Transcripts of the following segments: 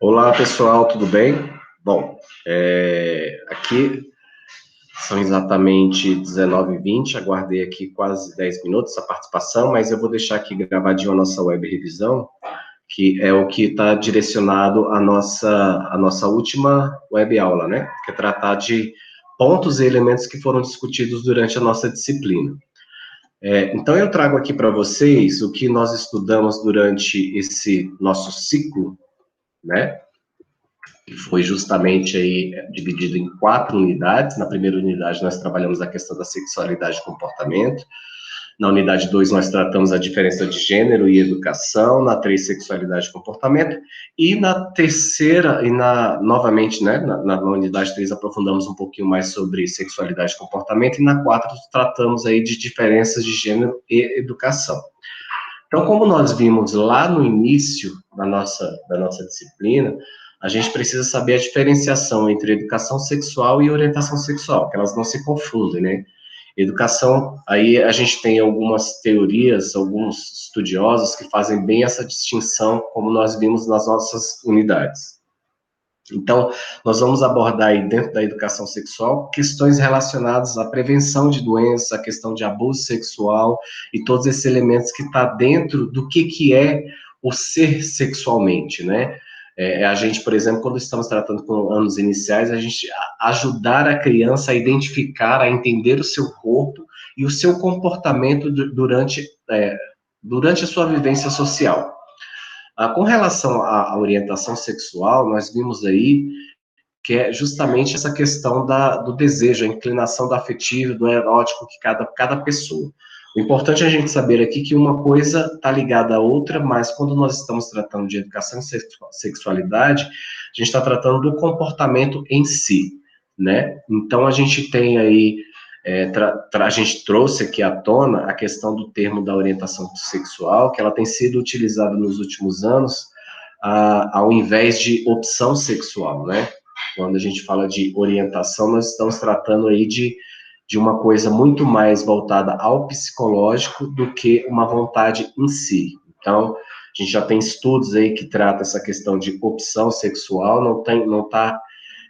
Olá, pessoal, tudo bem? Bom, aqui são exatamente 19h20, aguardei aqui quase 10 minutos a participação, mas eu vou deixar aqui gravadinho a nossa web revisão, que é o que está direcionado à nossa última web aula, né? Que é tratar de pontos e elementos que foram discutidos durante a nossa disciplina. Então, eu trago aqui para vocês o que nós estudamos durante esse nosso ciclo, né? Que foi justamente aí dividido em 4 unidades. Na primeira unidade, nós trabalhamos a questão da sexualidade e comportamento. Na unidade 2, nós tratamos a diferença de gênero e educação. Na 3, sexualidade e comportamento. E na terceira, novamente, né, na unidade 3, aprofundamos um pouquinho mais sobre sexualidade e comportamento. E na 4, tratamos aí de diferenças de gênero e educação. Então, como nós vimos lá no início da nossa disciplina, a gente precisa saber a diferenciação entre educação sexual e orientação sexual, que elas não se confundem, né? Educação, aí a gente tem algumas teorias, alguns estudiosos que fazem bem essa distinção, como nós vimos nas nossas unidades. Então, nós vamos abordar aí dentro da educação sexual questões relacionadas à prevenção de doenças, a questão de abuso sexual e todos esses elementos que está dentro do que é o ser sexualmente, né? A gente, por exemplo, quando estamos tratando com anos iniciais, a gente ajudar a criança a identificar, a entender o seu corpo e o seu comportamento durante a sua vivência social. Com relação à orientação sexual, nós vimos aí que é justamente essa questão do desejo, a inclinação do afetivo, do erótico que cada pessoa. O importante é a gente saber aqui que uma coisa está ligada à outra, mas quando nós estamos tratando de educação e sexualidade, a gente está tratando do comportamento em si, né? Então, a gente tem aí, a gente trouxe aqui à tona a questão do termo da orientação sexual, que ela tem sido utilizada nos últimos anos, ao invés de opção sexual, né? Quando a gente fala de orientação, nós estamos tratando aí de uma coisa muito mais voltada ao psicológico do que uma vontade em si. Então, a gente já tem estudos aí que tratam essa questão de opção sexual, não está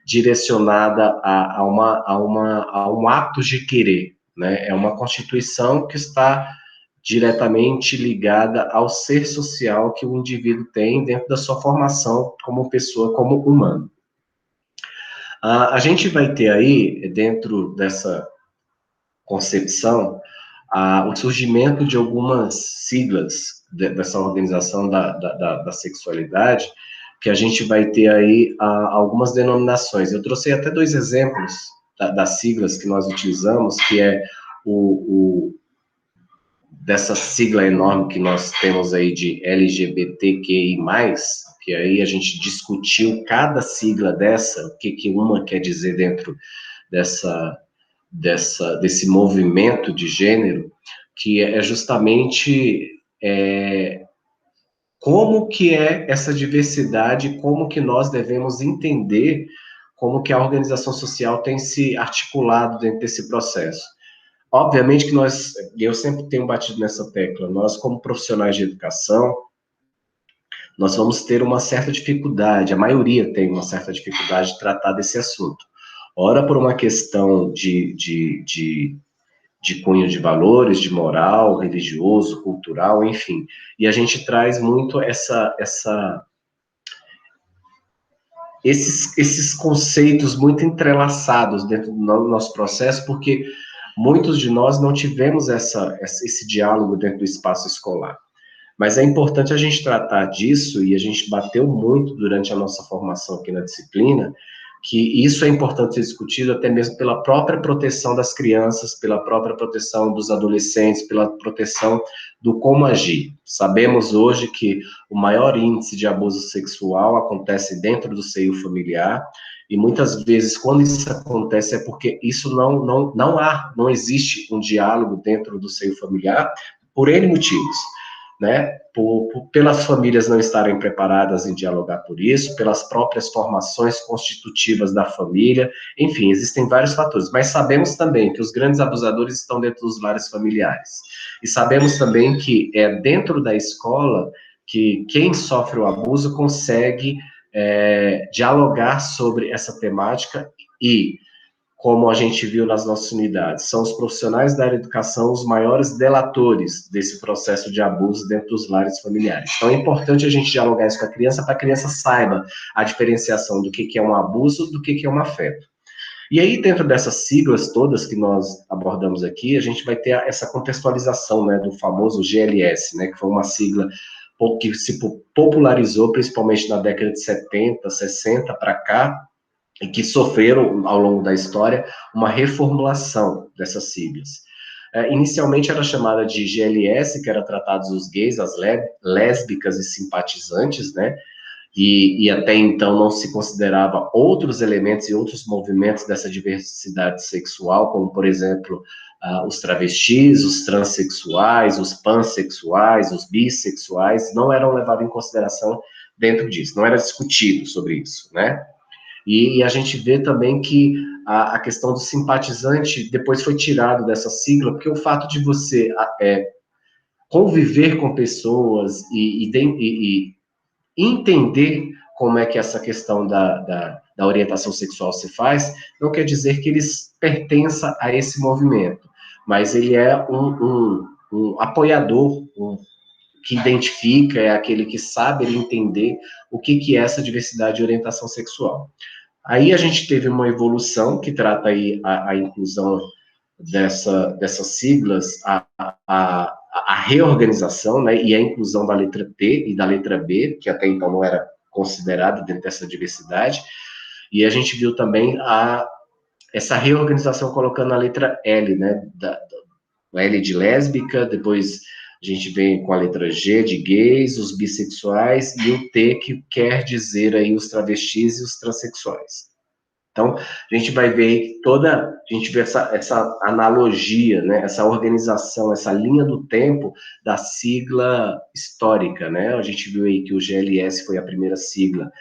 direcionada a um ato de querer, né? É uma constituição que está diretamente ligada ao ser social que o indivíduo tem dentro da sua formação como pessoa, como humano. A gente vai ter aí, dentro dessa concepção, o surgimento de algumas siglas dessa organização da sexualidade, que a gente vai ter aí algumas denominações. Eu trouxe até 2 exemplos das siglas que nós utilizamos, que é dessa sigla enorme que nós temos aí de LGBTQI+, que aí a gente discutiu cada sigla dessa, o que uma quer dizer dentro desse movimento de gênero, que é justamente como que é essa diversidade, como que nós devemos entender como que a organização social tem se articulado dentro desse processo. Obviamente que eu sempre tenho batido nessa tecla, nós como profissionais de educação, nós vamos ter uma certa dificuldade, a maioria tem uma certa dificuldade de tratar desse assunto. Ora por uma questão de cunho de valores, de moral, religioso, cultural, enfim. E a gente traz muito esses conceitos muito entrelaçados dentro do nosso processo, porque muitos de nós não tivemos esse diálogo dentro do espaço escolar. Mas é importante a gente tratar disso, e a gente bateu muito durante a nossa formação aqui na disciplina, que isso é importante ser discutido até mesmo pela própria proteção das crianças, pela própria proteção dos adolescentes, pela proteção do como agir. Sabemos hoje que o maior índice de abuso sexual acontece dentro do seio familiar, e muitas vezes, quando isso acontece, é porque isso não existe um diálogo dentro do seio familiar, por N motivos, né? Pelas famílias não estarem preparadas em dialogar por isso, pelas próprias formações constitutivas da família, enfim, existem vários fatores, mas sabemos também que os grandes abusadores estão dentro dos lares familiares, e sabemos também que é dentro da escola que quem sofre o abuso consegue dialogar sobre essa temática e, como a gente viu nas nossas unidades, são os profissionais da área de educação os maiores delatores desse processo de abuso dentro dos lares familiares. Então, é importante a gente dialogar isso com a criança, para a criança saiba a diferenciação do que é um abuso do que é um afeto. E aí, dentro dessas siglas todas que nós abordamos aqui, a gente vai ter essa contextualização, né, do famoso GLS, né, que foi uma sigla que se popularizou principalmente na década de 70, 60 para cá, e que sofreram, ao longo da história, uma reformulação dessas siglas. Inicialmente era chamada de GLS, que era tratados os gays, as lésbicas e simpatizantes, né? E até então não se considerava outros elementos e outros movimentos dessa diversidade sexual, como, por exemplo, os travestis, os transexuais, os pansexuais, os bissexuais, não eram levados em consideração dentro disso, não era discutido sobre isso, né? E a gente vê também que a questão do simpatizante depois foi tirado dessa sigla, porque o fato de você conviver com pessoas e entender como é que essa questão da orientação sexual se faz, não quer dizer que eles pertençam a esse movimento, mas ele é um apoiador, que identifica, é aquele que sabe entender o que é essa diversidade de orientação sexual. Aí a gente teve uma evolução que trata aí a inclusão dessas siglas, a reorganização, né, e a inclusão da letra T e da letra B, que até então não era considerado dentro dessa diversidade, e a gente viu também essa reorganização colocando a letra L, né, L de lésbica, depois a gente vem com a letra G de gays, os bissexuais, e o T que quer dizer aí os travestis e os transexuais. Então, a gente vai ver a gente vê essa analogia, né, essa organização, essa linha do tempo da sigla histórica, né? A gente viu aí que o GLS foi a primeira sigla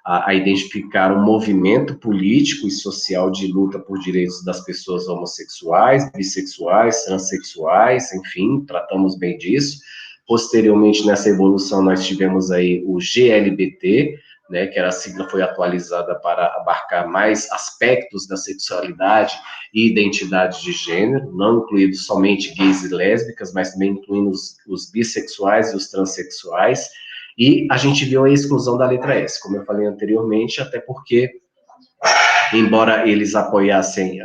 a identificar um movimento político e social de luta por direitos das pessoas homossexuais, bissexuais, transexuais, enfim, tratamos bem disso. Posteriormente, nessa evolução, nós tivemos aí o GLBT, né, que a sigla foi atualizada para abarcar mais aspectos da sexualidade e identidade de gênero, não incluindo somente gays e lésbicas, mas também incluindo os bissexuais e os transexuais. E a gente viu a exclusão da letra S, como eu falei anteriormente, até porque, embora eles apoiassem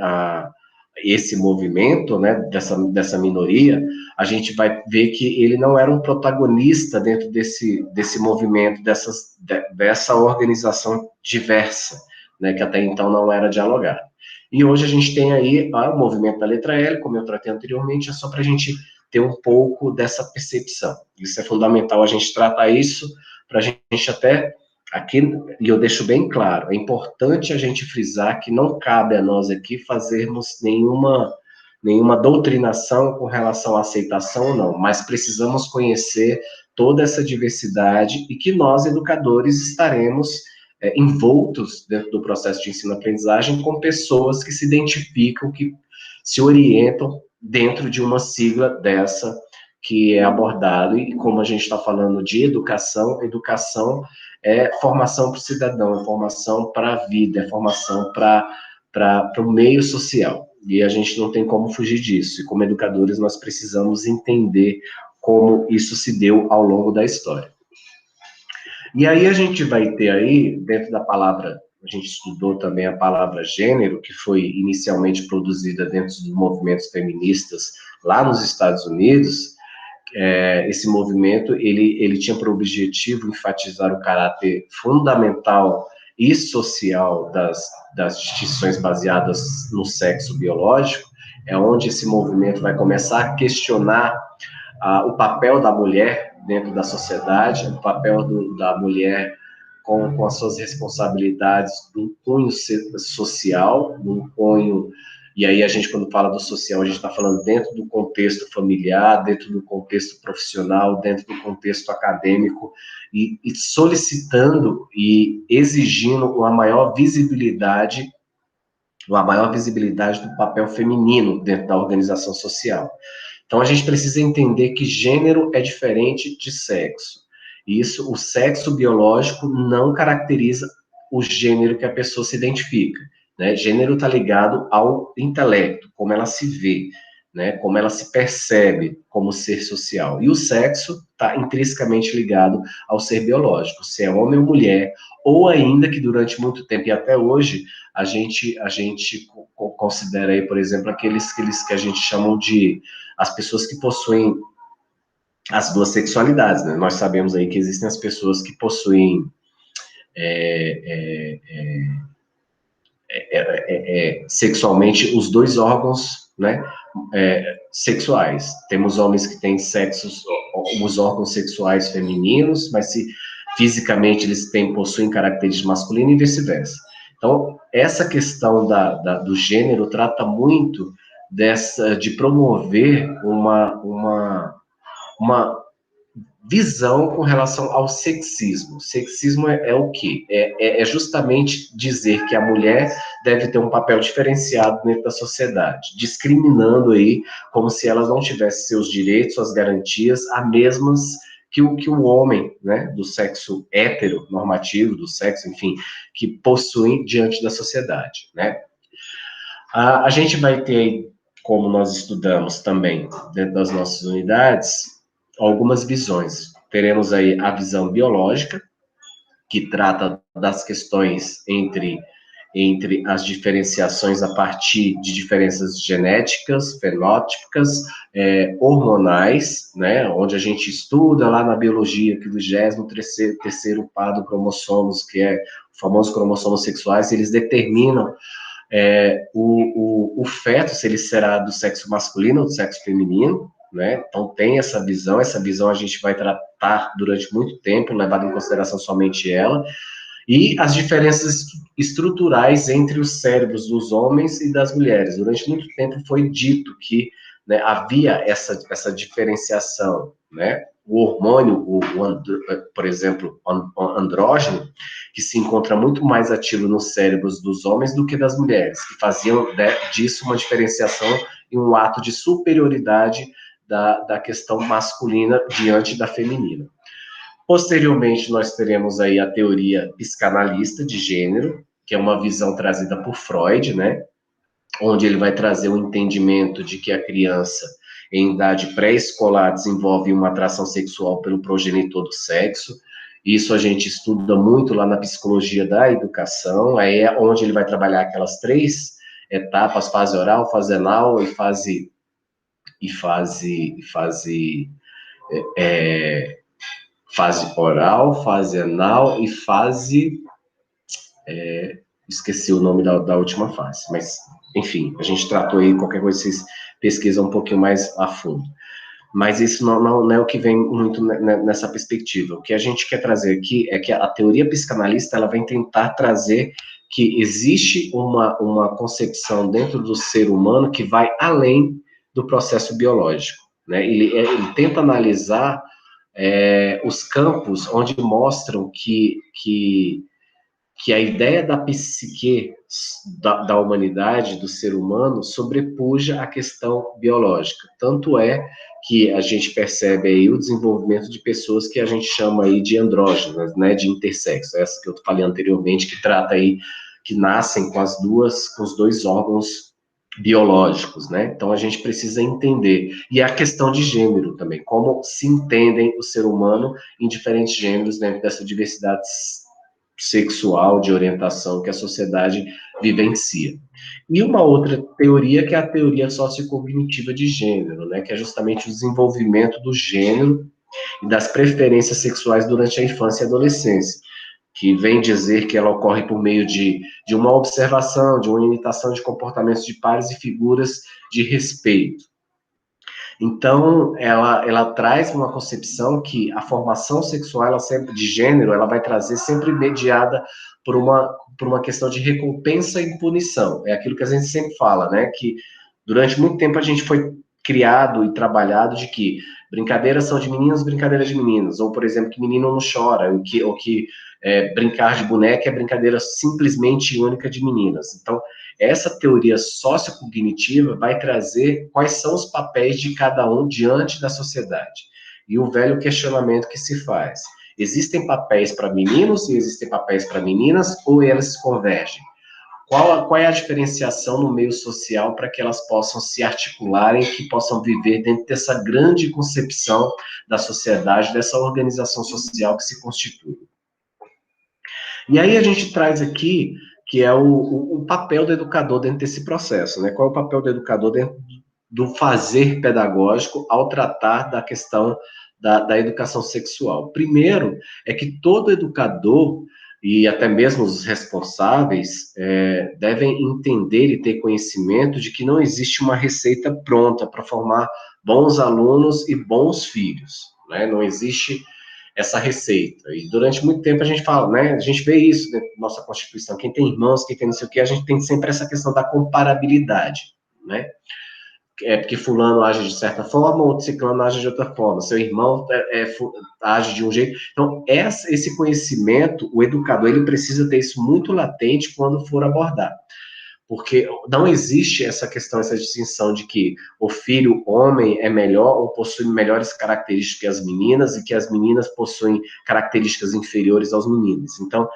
esse movimento, né, dessa minoria, a gente vai ver que ele não era um protagonista dentro desse movimento, dessa organização diversa, né, que até então não era dialogada. E hoje a gente tem aí o movimento da letra L, como eu tratei anteriormente, é só para a gente ter um pouco dessa percepção. Isso é fundamental, a gente tratar isso para a gente até... Aqui, e eu deixo bem claro, é importante a gente frisar que não cabe a nós aqui fazermos nenhuma doutrinação com relação à aceitação ou não, mas precisamos conhecer toda essa diversidade e que nós, educadores, estaremos envoltos dentro do processo de ensino-aprendizagem com pessoas que se identificam, que se orientam dentro de uma sigla dessa que é abordado, e como a gente está falando de educação é formação para o cidadão, é formação para a vida, é formação para o meio social. E a gente não tem como fugir disso. E como educadores, nós precisamos entender como isso se deu ao longo da história. E aí a gente vai ter aí, dentro da palavra, a gente estudou também a palavra gênero, que foi inicialmente produzida dentro dos movimentos feministas lá nos Estados Unidos. Esse movimento, ele tinha por objetivo enfatizar o caráter fundamental e social das distinções baseadas no sexo biológico, onde esse movimento vai começar a questionar o papel da mulher dentro da sociedade, o papel da mulher com as suas responsabilidades do cunho social, do cunho... E aí a gente, quando fala do social, a gente está falando dentro do contexto familiar, dentro do contexto profissional, dentro do contexto acadêmico, e solicitando e exigindo uma maior visibilidade do papel feminino dentro da organização social. Então, a gente precisa entender que gênero é diferente de sexo. Isso, o sexo biológico não caracteriza o gênero que a pessoa se identifica, né? Gênero está ligado ao intelecto, como ela se vê, né? Como ela se percebe como ser social. E o sexo está intrinsecamente ligado ao ser biológico, se é homem ou mulher, ou ainda que durante muito tempo e até hoje a gente considera aí, por exemplo, aqueles que a gente chama de as pessoas que possuem as duas sexualidades, né? Nós sabemos aí que existem as pessoas que possuem sexualmente os dois órgãos, né, sexuais. Temos homens que têm sexos, os órgãos sexuais femininos, mas se fisicamente eles possuem características masculinas e vice-versa. Então, essa questão do gênero trata muito de promover uma visão com relação ao sexismo. Sexismo é o quê? É justamente dizer que a mulher deve ter um papel diferenciado dentro da sociedade, discriminando aí como se elas não tivessem seus direitos, suas garantias, as mesmas que o homem, né, do sexo hétero, normativo, do sexo, enfim, que possuem diante da sociedade, né? A gente vai ter aí, como nós estudamos também dentro das nossas unidades, algumas visões. Teremos aí a visão biológica, que trata das questões entre as diferenciações a partir de diferenças genéticas, fenótipicas, hormonais, né, onde a gente estuda lá na biologia que o 23º par do cromossomos, que é o famoso cromossomos sexuais, eles determinam o feto, se ele será do sexo masculino ou do sexo feminino, né? Então tem essa visão a gente vai tratar durante muito tempo, levado em consideração somente ela, e as diferenças estruturais entre os cérebros dos homens e das mulheres. Durante muito tempo foi dito que, né, havia essa diferenciação, né? O hormônio, por exemplo, o andrógeno, que se encontra muito mais ativo nos cérebros dos homens do que das mulheres, que faziam disso uma diferenciação e um ato de superioridade da questão masculina diante da feminina. Posteriormente, nós teremos aí a teoria psicanalista de gênero, que é uma visão trazida por Freud, né? Onde ele vai trazer o entendimento de que a criança, em idade pré-escolar, desenvolve uma atração sexual pelo progenitor do sexo. Isso a gente estuda muito lá na psicologia da educação, aí é onde ele vai trabalhar aquelas 3 etapas, fase oral, fase anal e fase oral, fase anal e fase... esqueci o nome da última fase, mas, enfim, a gente tratou aí, qualquer coisa vocês pesquisam um pouquinho mais a fundo. Mas isso não é o que vem muito nessa perspectiva. O que a gente quer trazer aqui é que a teoria psicanalista, ela vem tentar trazer que existe uma concepção dentro do ser humano que vai além do processo biológico, né? Ele tenta analisar os campos onde mostram que a ideia da psique da humanidade, do ser humano, sobrepuja a questão biológica. Tanto é que a gente percebe aí o desenvolvimento de pessoas que a gente chama aí de andrógenas, né, de intersexo, essa que eu falei anteriormente, que trata aí, que nascem com os dois órgãos biológicos, né? Então a gente precisa entender. E a questão de gênero também, como se entendem o ser humano em diferentes gêneros dentro dessa diversidade sexual, de orientação que a sociedade vivencia. E uma outra teoria que é a teoria sociocognitiva de gênero, né, que é justamente o desenvolvimento do gênero e das preferências sexuais durante a infância e adolescência, que vem dizer que ela ocorre por meio de uma observação, de uma imitação de comportamentos de pares e figuras de respeito. Então, ela traz uma concepção que a formação sexual, ela sempre, de gênero, ela vai trazer sempre mediada por uma questão de recompensa e punição. É aquilo que a gente sempre fala, né? Que durante muito tempo a gente foi criado e trabalhado de que brincadeiras são de meninos, brincadeiras de meninos. Ou, por exemplo, que menino não chora, ou que brincar de boneca é brincadeira simplesmente única de meninas. Então, essa teoria sociocognitiva vai trazer quais são os papéis de cada um diante da sociedade. E o velho questionamento que se faz. Existem papéis para meninos e existem papéis para meninas, ou elas convergem? Qual é a diferenciação no meio social para que elas possam se articularem, que possam viver dentro dessa grande concepção da sociedade, dessa organização social que se constitui? E aí a gente traz aqui, que é o papel do educador dentro desse processo, né? Qual é o papel do educador dentro do fazer pedagógico ao tratar da questão da educação sexual? Primeiro, é que todo educador, e até mesmo os responsáveis, devem entender e ter conhecimento de que não existe uma receita pronta para formar bons alunos e bons filhos, né? Não existe essa receita. E durante muito tempo a gente fala, né? A gente vê isso dentro da nossa Constituição. Quem tem irmãos, quem tem não sei o quê, a gente tem sempre essa questão da comparabilidade, né? É porque fulano age de certa forma, outro ciclano age de outra forma, seu irmão age de um jeito. Então, esse conhecimento, o educador, ele precisa ter isso muito latente quando for abordar. Porque não existe essa questão, essa distinção de que o filho homem é melhor ou possui melhores características que as meninas e que as meninas possuem características inferiores aos meninos. Então,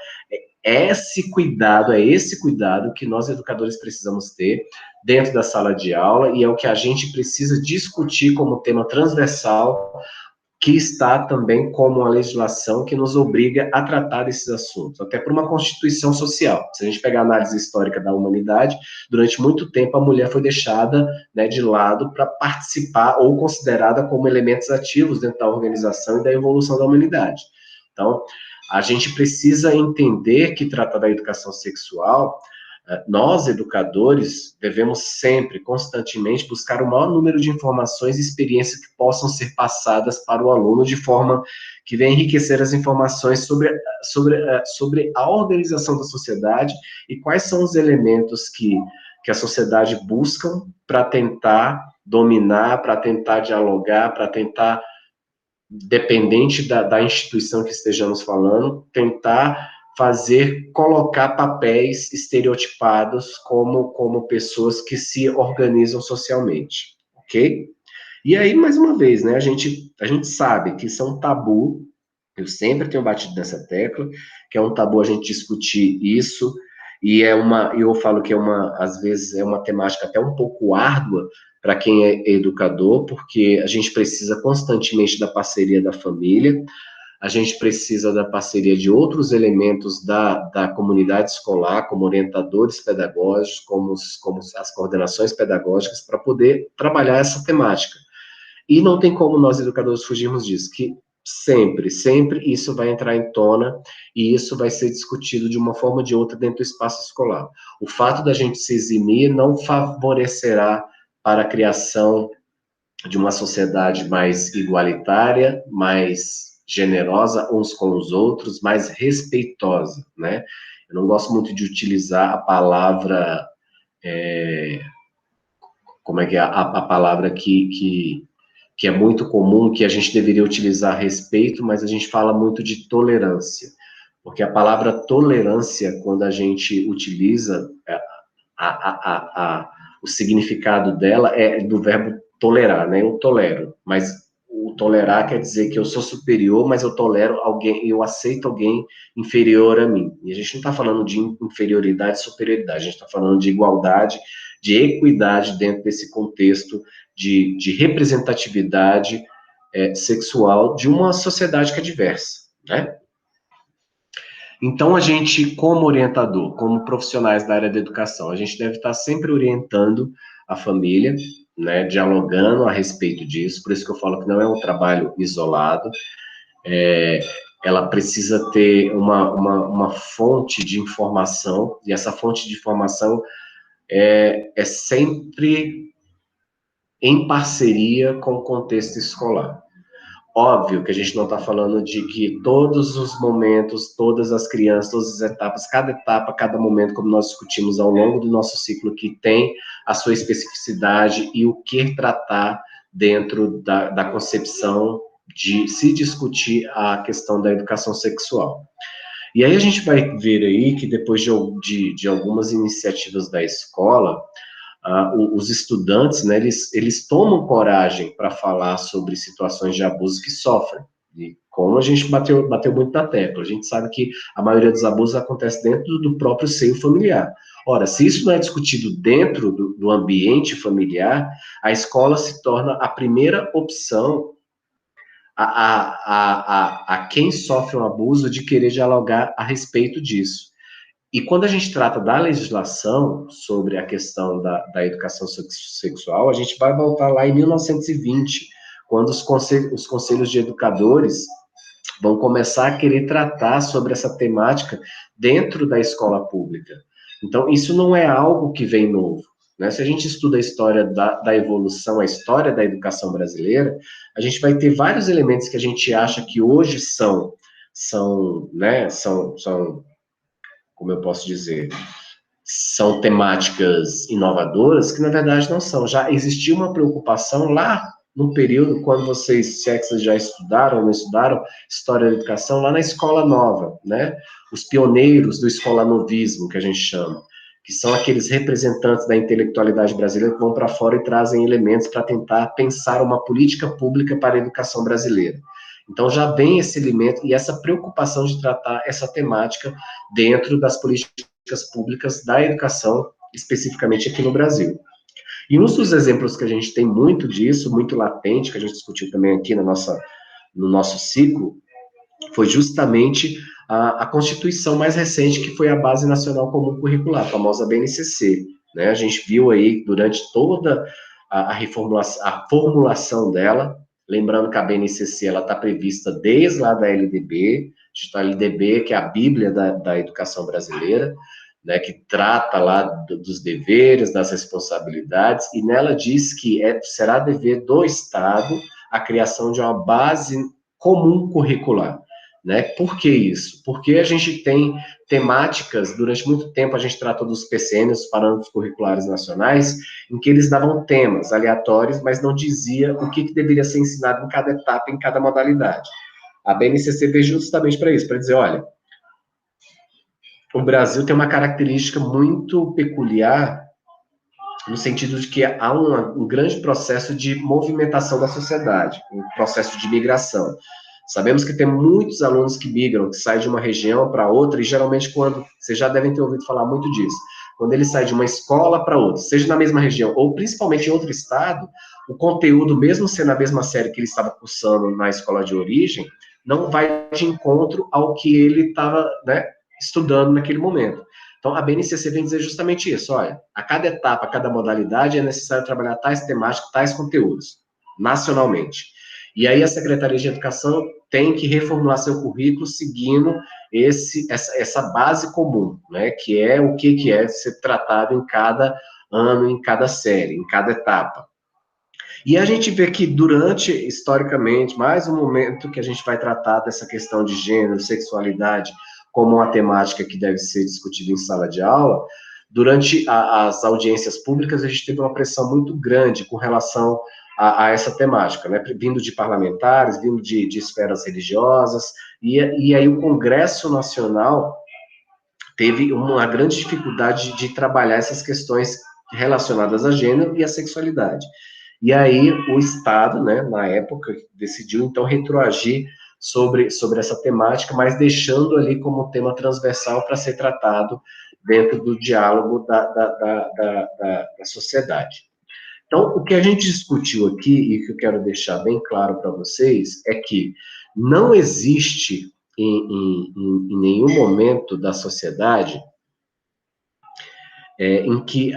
é esse cuidado que nós educadores precisamos ter dentro da sala de aula e é o que a gente precisa discutir como tema transversal, que está também como uma legislação que nos obriga a tratar desses assuntos, até por uma constituição social. Se a gente pegar a análise histórica da humanidade, durante muito tempo a mulher foi deixada, né, de lado para participar ou considerada como elementos ativos dentro da organização e da evolução da humanidade. Então, a gente precisa entender que tratar da educação sexual, nós, educadores, devemos sempre, constantemente, buscar o maior número de informações e experiências que possam ser passadas para o aluno, de forma que venha enriquecer as informações sobre a organização da sociedade e quais são os elementos que a sociedade busca para tentar dominar, para tentar dialogar, para tentar, dependente da instituição que estejamos falando, tentar colocar papéis estereotipados como pessoas que se organizam socialmente, ok? E aí, mais uma vez, né, a gente sabe que isso é um tabu, eu sempre tenho batido nessa tecla, que é um tabu a gente discutir isso, e eu falo que às vezes é uma temática até um pouco árdua para quem é educador, porque a gente precisa constantemente da parceria da família, a gente precisa da parceria de outros elementos da comunidade escolar, como orientadores pedagógicos, como as coordenações pedagógicas, para poder trabalhar essa temática. E não tem como nós, educadores, fugirmos disso, que sempre isso vai entrar em tona e isso vai ser discutido de uma forma ou de outra dentro do espaço escolar. O fato da gente se eximir não favorecerá para a criação de uma sociedade mais igualitária, mais generosa uns com os outros, mais respeitosa, né? Eu não gosto muito de utilizar a palavra, como é que é a palavra que é muito comum, que a gente deveria utilizar respeito, mas a gente fala muito de tolerância, porque a palavra tolerância, quando a gente utiliza, o significado dela é do verbo tolerar, né? Eu tolero, mas o tolerar quer dizer que eu sou superior, mas eu tolero alguém, eu aceito alguém inferior a mim. E a gente não está falando de inferioridade e superioridade, a gente está falando de igualdade, de equidade dentro desse contexto de representatividade sexual de uma sociedade que é diversa, né? Então, a gente, como orientador, como profissionais da área da educação, a gente deve estar sempre orientando a família, né, dialogando a respeito disso, por isso que eu falo que não é um trabalho isolado, ela precisa ter uma fonte de informação, e essa fonte de informação é sempre em parceria com o contexto escolar. Óbvio que a gente não está falando de que todos os momentos, todas as crianças, todas as etapas, cada momento, como nós discutimos ao longo do nosso ciclo, que tem a sua especificidade e o que tratar dentro da concepção de se discutir a questão da educação sexual. E aí a gente vai ver aí que depois de algumas iniciativas da escola, os estudantes, né, eles tomam coragem para falar sobre situações de abuso que sofrem, E como a gente bateu muito na tecla, a gente sabe que a maioria dos abusos acontece dentro do próprio seio familiar. Ora, se isso não é discutido dentro do ambiente familiar, a escola se torna a primeira opção a quem sofre um abuso de querer dialogar a respeito disso. E quando a gente trata da legislação sobre a questão da educação sexual, a gente vai voltar lá em 1920, quando os conselhos de educadores vão começar a querer tratar sobre essa temática dentro da escola pública. Então, isso não é algo que vem novo. Né? Se a gente estuda a história da evolução, a história da educação brasileira, a gente vai ter vários elementos que a gente acha que hoje são como eu posso dizer, são temáticas inovadoras, que na verdade não são. Já existia uma preocupação lá no período, quando vocês, se é que vocês já estudaram ou não estudaram, História da Educação, lá na Escola Nova, né? Os pioneiros do escolanovismo, que a gente chama, que são aqueles representantes da intelectualidade brasileira que vão para fora e trazem elementos para tentar pensar uma política pública para a educação brasileira. Então já vem esse elemento e essa preocupação de tratar essa temática dentro das políticas públicas da educação, especificamente aqui no Brasil. E um dos exemplos que a gente tem muito disso, muito latente, que a gente discutiu também aqui no nosso ciclo, foi justamente a Constituição mais recente, que foi a Base Nacional Comum Curricular, a famosa BNCC. Né? A gente viu aí, durante toda a formulação dela, lembrando que a BNCC está prevista desde lá da LDB, a LDB, que é a Bíblia da educação brasileira, né, que trata lá dos deveres, das responsabilidades, e nela diz que será dever do Estado a criação de uma base comum curricular. Né? Por que isso? Porque a gente tem temáticas, durante muito tempo a gente tratou dos PCNs, os Parâmetros Curriculares Nacionais, em que eles davam temas aleatórios, mas não dizia o que deveria ser ensinado em cada etapa, em cada modalidade. A BNCC veio justamente para isso, para dizer, olha, o Brasil tem uma característica muito peculiar, no sentido de que há um grande processo de movimentação da sociedade, um processo de migração. Sabemos que tem muitos alunos que migram, que saem de uma região para outra, e geralmente quando, vocês já devem ter ouvido falar muito disso, quando ele sai de uma escola para outra, seja na mesma região ou principalmente em outro estado, o conteúdo, mesmo sendo a mesma série que ele estava cursando na escola de origem, não vai de encontro ao que ele estava, né, estudando naquele momento. Então, a BNCC vem dizer justamente isso, olha, a cada etapa, a cada modalidade é necessário trabalhar tais temáticas, tais conteúdos, nacionalmente. E aí a Secretaria de Educação tem que reformular seu currículo seguindo essa base comum, né, que é o que é ser tratado em cada ano, em cada série, em cada etapa. E a gente vê que durante, historicamente, mais um momento que a gente vai tratar dessa questão de gênero, sexualidade, como uma temática que deve ser discutida em sala de aula, durante as audiências públicas, a gente teve uma pressão muito grande com relação a essa temática, né? Vindo de parlamentares, vindo de esferas religiosas, e aí o Congresso Nacional teve uma grande dificuldade de trabalhar essas questões relacionadas a gênero e a sexualidade. E aí o Estado, né, na época, decidiu então retroagir sobre essa temática, mas deixando ali como tema transversal para ser tratado dentro do diálogo da sociedade. Então, o que a gente discutiu aqui, e que eu quero deixar bem claro para vocês, é que não existe em nenhum momento da sociedade em que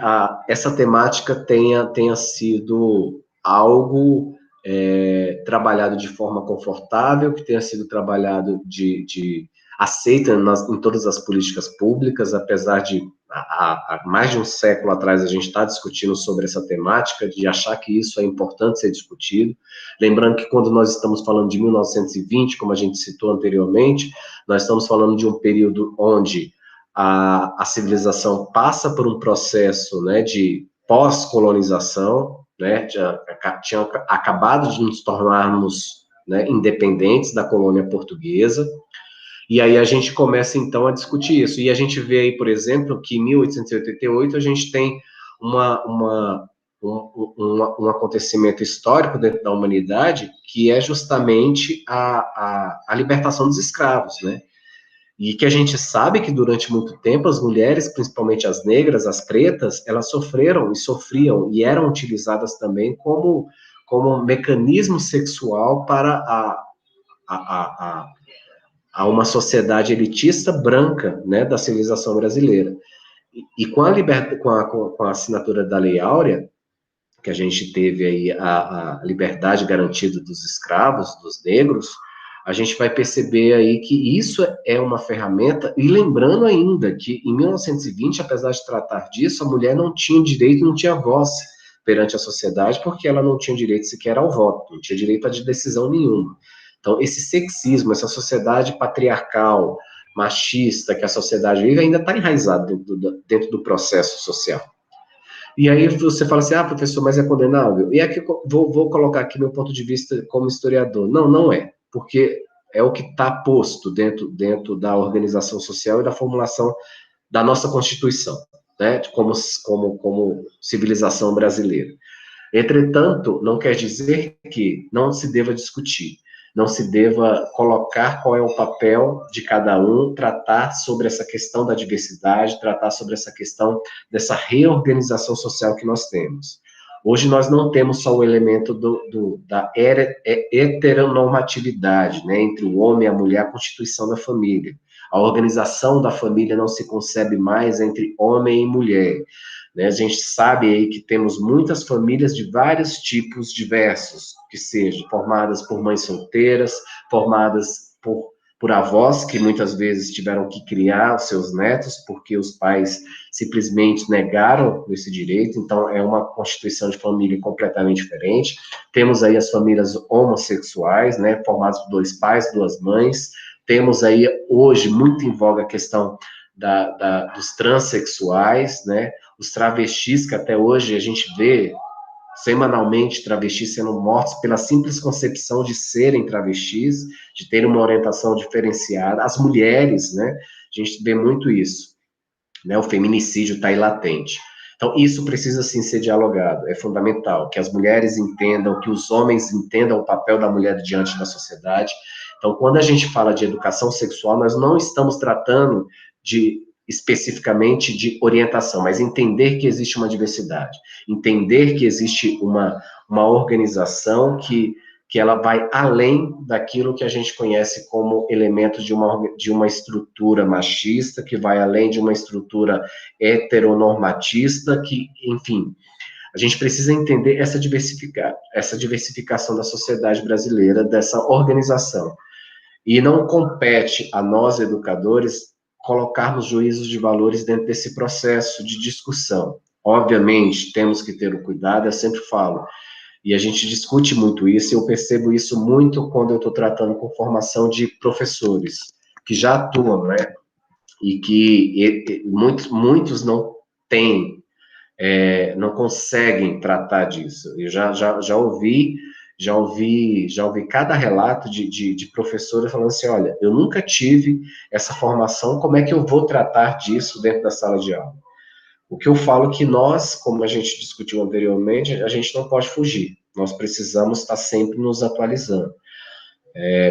essa temática tenha sido algo trabalhado de forma confortável, que tenha sido trabalhado aceita em todas as políticas públicas, apesar de há mais de um século atrás a gente está discutindo sobre essa temática, de achar que isso é importante ser discutido. Lembrando que quando nós estamos falando de 1920, como a gente citou anteriormente, nós estamos falando de um período onde a civilização passa por um processo, né, de pós-colonização, né, tinha acabado de nos tornarmos, né, independentes da colônia portuguesa, e aí a gente começa, então, a discutir isso. E a gente vê aí, por exemplo, que em 1888 a gente tem um acontecimento histórico dentro da humanidade, que é justamente a libertação dos escravos, né? E que a gente sabe que durante muito tempo as mulheres, principalmente as negras, as pretas, elas sofreram e sofriam e eram utilizadas também como mecanismo sexual para a, a, a uma sociedade elitista branca, né, da civilização brasileira. E com a assinatura da Lei Áurea, que a gente teve aí a liberdade garantida dos escravos, dos negros, a gente vai perceber aí que isso é uma ferramenta, e lembrando ainda que em 1920, apesar de tratar disso, a mulher não tinha direito, não tinha voz perante a sociedade, porque ela não tinha direito sequer ao voto, não tinha direito a de decisão nenhuma. Então, esse sexismo, essa sociedade patriarcal, machista que a sociedade vive, ainda está enraizado dentro do processo social. E aí você fala assim, professor, mas é condenável? E aqui vou colocar aqui meu ponto de vista como historiador. Não, não é, porque é o que está posto dentro da organização social e da formulação da nossa Constituição, né, como civilização brasileira. Entretanto, não quer dizer que não se deva discutir, não se deva colocar qual é o papel de cada um, tratar sobre essa questão da diversidade, tratar sobre essa questão dessa reorganização social que nós temos. Hoje nós não temos só o elemento da heteronormatividade, né, entre o homem e a mulher, a constituição da família. A organização da família não se concebe mais entre homem e mulher. Né? A gente sabe aí que temos muitas famílias de vários tipos diversos, que sejam formadas por mães solteiras, formadas por avós que muitas vezes tiveram que criar os seus netos, porque os pais simplesmente negaram esse direito, então é uma constituição de família completamente diferente. Temos aí as famílias homossexuais, né, formadas por 2 pais, 2 mães. Temos aí, hoje, muito em voga a questão dos transexuais, né, os travestis, que até hoje a gente vê semanalmente travestis sendo mortos pela simples concepção de serem travestis, de terem uma orientação diferenciada, as mulheres, né, a gente vê muito isso, né, o feminicídio está aí latente. Então, isso precisa, sim, ser dialogado, é fundamental, que as mulheres entendam, que os homens entendam o papel da mulher diante da sociedade. Então, quando a gente fala de educação sexual, nós não estamos tratando especificamente de orientação, mas entender que existe uma diversidade, entender que existe uma organização que ela vai além daquilo que a gente conhece como elemento de uma estrutura machista, que vai além de uma estrutura heteronormatista, que, enfim, a gente precisa entender essa diversificação da sociedade brasileira, dessa organização. E não compete a nós, educadores, colocarmos juízos de valores dentro desse processo de discussão. Obviamente, temos que ter o cuidado, eu sempre falo, e a gente discute muito isso, e eu percebo isso muito quando eu estou tratando com formação de professores, que já atuam, né? E que muitos não têm, não conseguem tratar disso. Eu já ouvi cada relato de professores falando assim, olha, eu nunca tive essa formação, como é que eu vou tratar disso dentro da sala de aula? O que eu falo que nós, como a gente discutiu anteriormente, a gente não pode fugir. Nós precisamos estar sempre nos atualizando.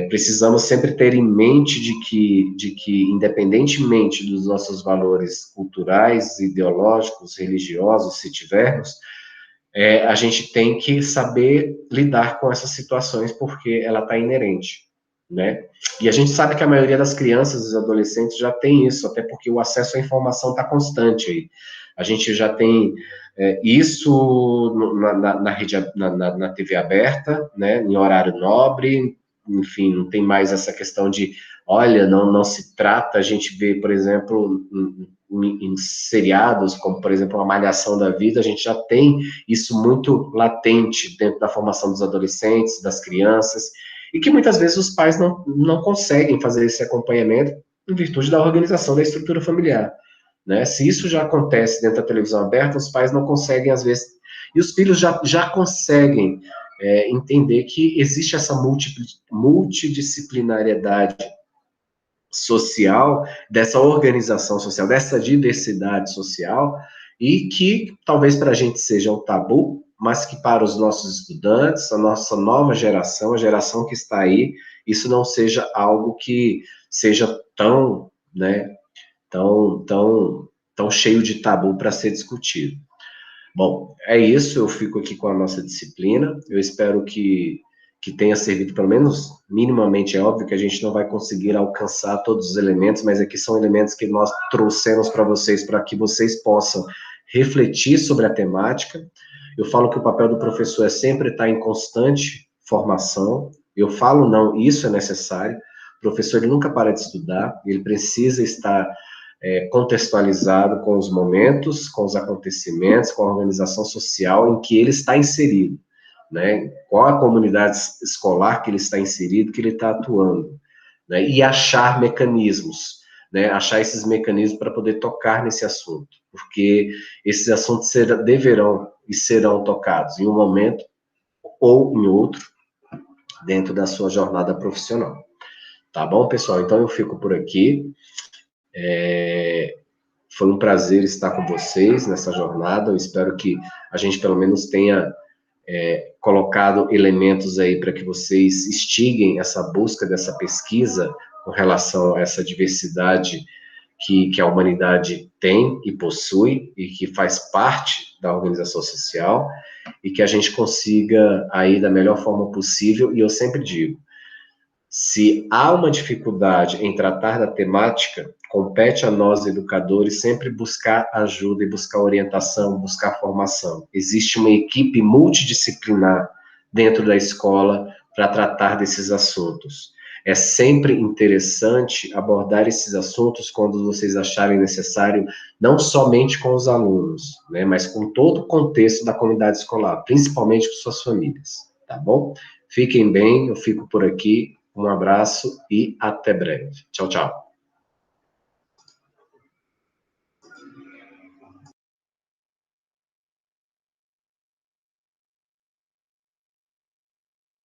Precisamos sempre ter em mente de que, independentemente dos nossos valores culturais, ideológicos, religiosos, se tivermos, a gente tem que saber lidar com essas situações, porque ela está inerente, né? E a gente sabe que a maioria das crianças e adolescentes já tem isso, até porque o acesso à informação está constante aí. A gente já tem isso na TV aberta, né, em horário nobre, enfim, não tem mais essa questão de, olha, não se trata, a gente vê, por exemplo, em seriados, como, por exemplo, a Malhação da Vida, a gente já tem isso muito latente dentro da formação dos adolescentes, das crianças, e que muitas vezes os pais não conseguem fazer esse acompanhamento em virtude da organização da estrutura familiar, né? Se isso já acontece dentro da televisão aberta, os pais não conseguem, às vezes, e os filhos já conseguem entender que existe essa multidisciplinariedade social, dessa organização social, dessa diversidade social, e que talvez para a gente seja um tabu, mas que para os nossos estudantes, a nossa nova geração, a geração que está aí, isso não seja algo que seja tão, né, tão cheio de tabu para ser discutido. Bom, é isso, eu fico aqui com a nossa disciplina, eu espero que tenha servido, pelo menos minimamente. É óbvio que a gente não vai conseguir alcançar todos os elementos, mas aqui são elementos que nós trouxemos para vocês, para que vocês possam refletir sobre a temática. Eu falo que o papel do professor é sempre estar em constante formação. Eu falo não, isso é necessário. O professor ele nunca para de estudar, ele precisa estar contextualizado com os momentos, com os acontecimentos, com a organização social em que ele está inserido, né? Qual a comunidade escolar que ele está inserido, que ele está atuando, né? E achar mecanismos, né? Achar esses mecanismos para poder tocar nesse assunto, porque esses assuntos deverão e serão tocados em um momento ou em outro, dentro da sua jornada profissional. Tá bom, pessoal? Então eu fico por aqui. Foi um prazer estar com vocês nessa jornada. Eu espero que a gente pelo menos tenha colocado elementos aí para que vocês instiguem essa busca dessa pesquisa com relação a essa diversidade que a humanidade tem e possui e que faz parte da organização social, e que a gente consiga aí da melhor forma possível. E eu sempre digo, se há uma dificuldade em tratar da temática, compete a nós, educadores, sempre buscar ajuda e buscar orientação, buscar formação. Existe uma equipe multidisciplinar dentro da escola para tratar desses assuntos. É sempre interessante abordar esses assuntos quando vocês acharem necessário, não somente com os alunos, né, mas com todo o contexto da comunidade escolar, principalmente com suas famílias, tá bom? Fiquem bem, eu fico por aqui. Um abraço e até breve. Tchau, tchau.